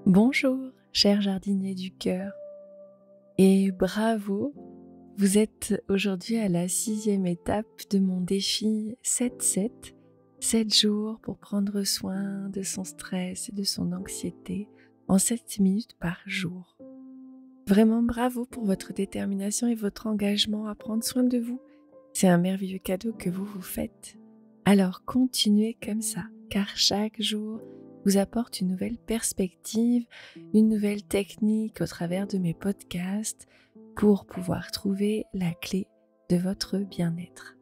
Bonjour, cher jardinier du cœur, et bravo, vous êtes aujourd'hui à la 6e étape de mon défi 7-7, 7 jours pour prendre soin de son stress et de son anxiété en 7 minutes par jour. Vraiment bravo pour votre détermination et votre engagement à prendre soin de vous. C'est un merveilleux cadeau que vous vous faites. Alors continuez comme ça, car chaque jour vous apporte une nouvelle perspective, une nouvelle technique au travers de mes podcasts pour pouvoir trouver la clé de votre bien-être.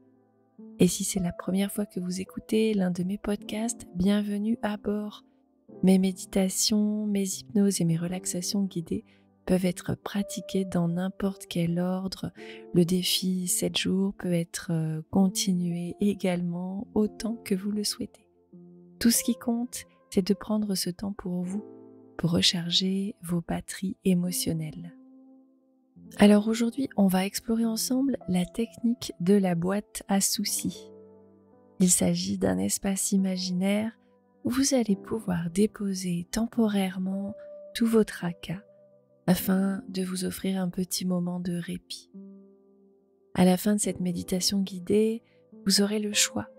Et si c'est la première fois que vous écoutez l'un de mes podcasts, bienvenue à bord. Mes méditations, mes hypnoses et mes relaxations guidées peuvent être pratiquées dans n'importe quel ordre. Le défi 7 jours peut être continué également autant que vous le souhaitez. Tout ce qui compte, c'est de prendre ce temps pour vous, pour recharger vos batteries émotionnelles. Alors aujourd'hui, on va explorer ensemble la technique de la boîte à soucis. Il s'agit d'un espace imaginaire où vous allez pouvoir déposer temporairement tout vos tracas afin de vous offrir un petit moment de répit. À la fin de cette méditation guidée, vous aurez le choix.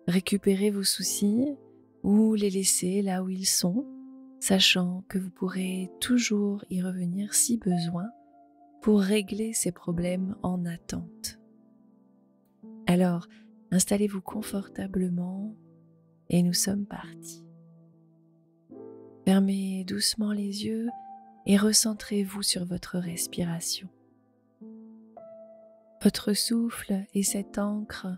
Récupérez vos soucis ou les laisser là où ils sont, sachant que vous pourrez toujours y revenir si besoin pour régler ces problèmes en attente. Alors, installez-vous confortablement et nous sommes partis. Fermez doucement les yeux et recentrez-vous sur votre respiration. Votre souffle est cette encre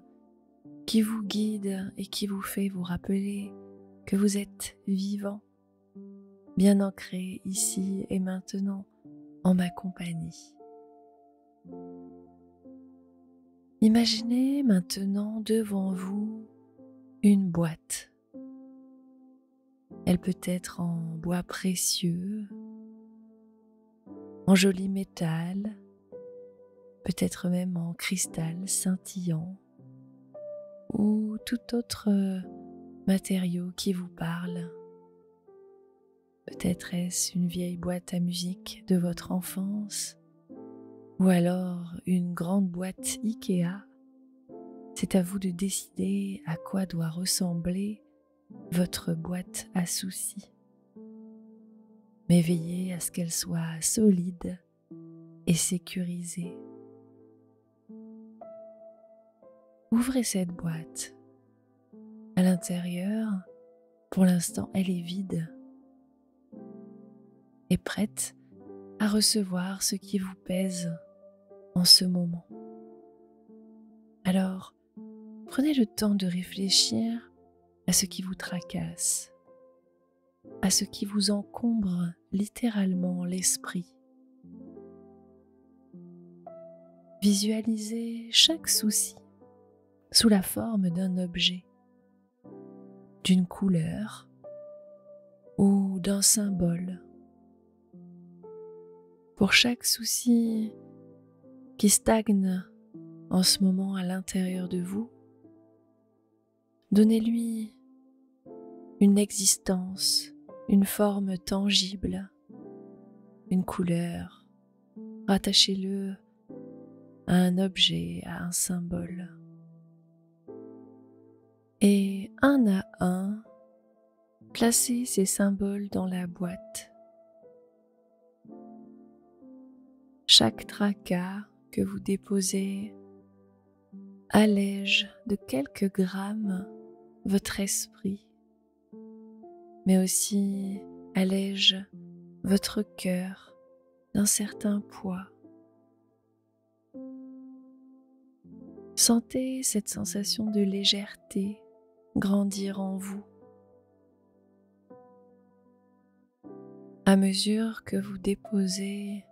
qui vous guide et qui vous fait vous rappeler que vous êtes vivant, bien ancré ici et maintenant en ma compagnie. Imaginez maintenant devant vous une boîte. Elle peut être en bois précieux, en joli métal, peut-être même en cristal scintillant ou tout autre matériau qui vous parle. Peut-être est-ce une vieille boîte à musique de votre enfance ou alors une grande boîte Ikea. C'est à vous de décider à quoi doit ressembler votre boîte à soucis. Mais veillez à ce qu'elle soit solide et sécurisée. Ouvrez cette boîte. À l'intérieur, pour l'instant, elle est vide et prête à recevoir ce qui vous pèse en ce moment. Alors, prenez le temps de réfléchir à ce qui vous tracasse, à ce qui vous encombre littéralement l'esprit. Visualisez chaque souci sous la forme d'un objet, d'une couleur ou d'un symbole. Pour chaque souci qui stagne en ce moment à l'intérieur de vous, donnez-lui une existence, une forme tangible, une couleur. Rattachez-le à un objet, à un symbole. Et un à un, placez ces symboles dans la boîte. Chaque tracas que vous déposez allège de quelques grammes votre esprit, mais aussi allège votre cœur d'un certain poids. Sentez cette sensation de légèreté grandir en vous. À mesure que vous déposez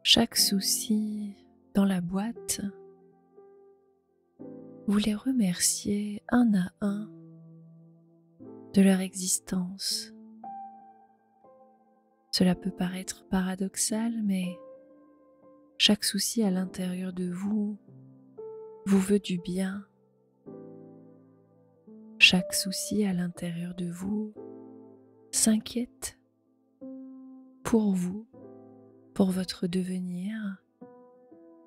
chaque souci dans la boîte, vous les remerciez un à un de leur existence. Cela peut paraître paradoxal, mais chaque souci à l'intérieur de vous veut du bien. Chaque souci à l'intérieur de vous s'inquiète pour vous, pour votre devenir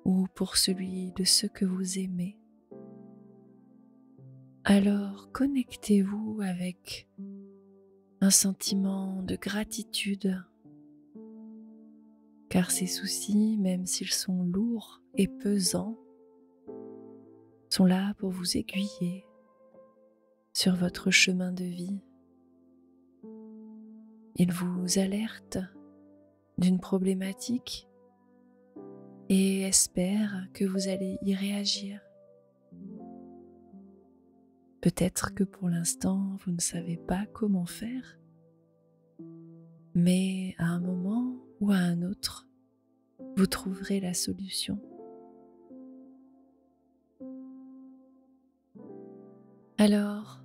ou pour celui de ceux que vous aimez. Alors connectez-vous avec un sentiment de gratitude, car ces soucis, même s'ils sont lourds et pesants, sont là pour vous aiguiller sur votre chemin de vie. Ils vous alertent d'une problématique et espèrent que vous allez y réagir. Peut-être que pour l'instant, vous ne savez pas comment faire, mais à un moment ou à un autre, vous trouverez la solution. Alors,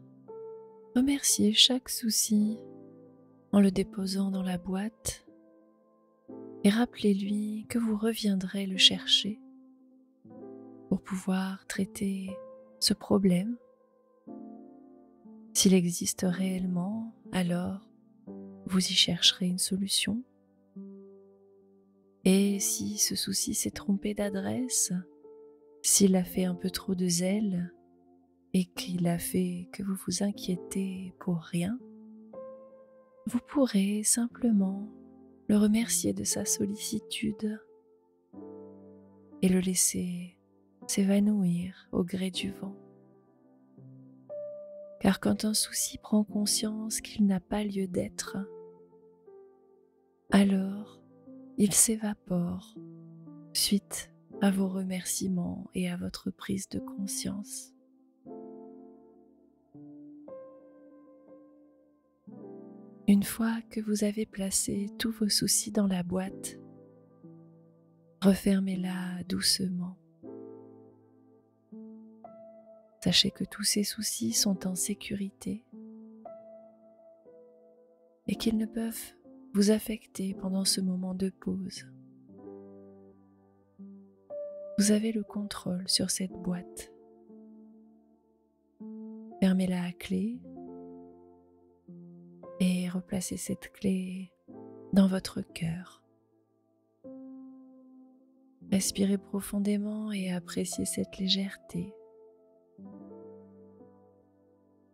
remerciez chaque souci en le déposant dans la boîte et rappelez-lui que vous reviendrez le chercher pour pouvoir traiter ce problème. S'il existe réellement, alors vous y chercherez une solution. Et si ce souci s'est trompé d'adresse, s'il a fait un peu trop de zèle et qu'il a fait que vous vous inquiétez pour rien, vous pourrez simplement le remercier de sa sollicitude et le laisser s'évanouir au gré du vent. Car quand un souci prend conscience qu'il n'a pas lieu d'être, alors il s'évapore suite à vos remerciements et à votre prise de conscience. Une fois que vous avez placé tous vos soucis dans la boîte, refermez-la doucement. Sachez que tous ces soucis sont en sécurité et qu'ils ne peuvent vous affecter pendant ce moment de pause. Vous avez le contrôle sur cette boîte. Fermez-la à clé et replacez cette clé dans votre cœur. Respirez profondément et appréciez cette légèreté.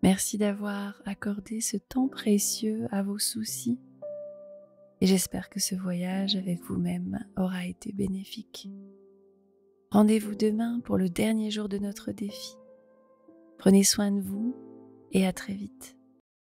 Merci d'avoir accordé ce temps précieux à vos soucis et j'espère que ce voyage avec vous-même aura été bénéfique. Rendez-vous demain pour le dernier jour de notre défi. Prenez soin de vous et à très vite.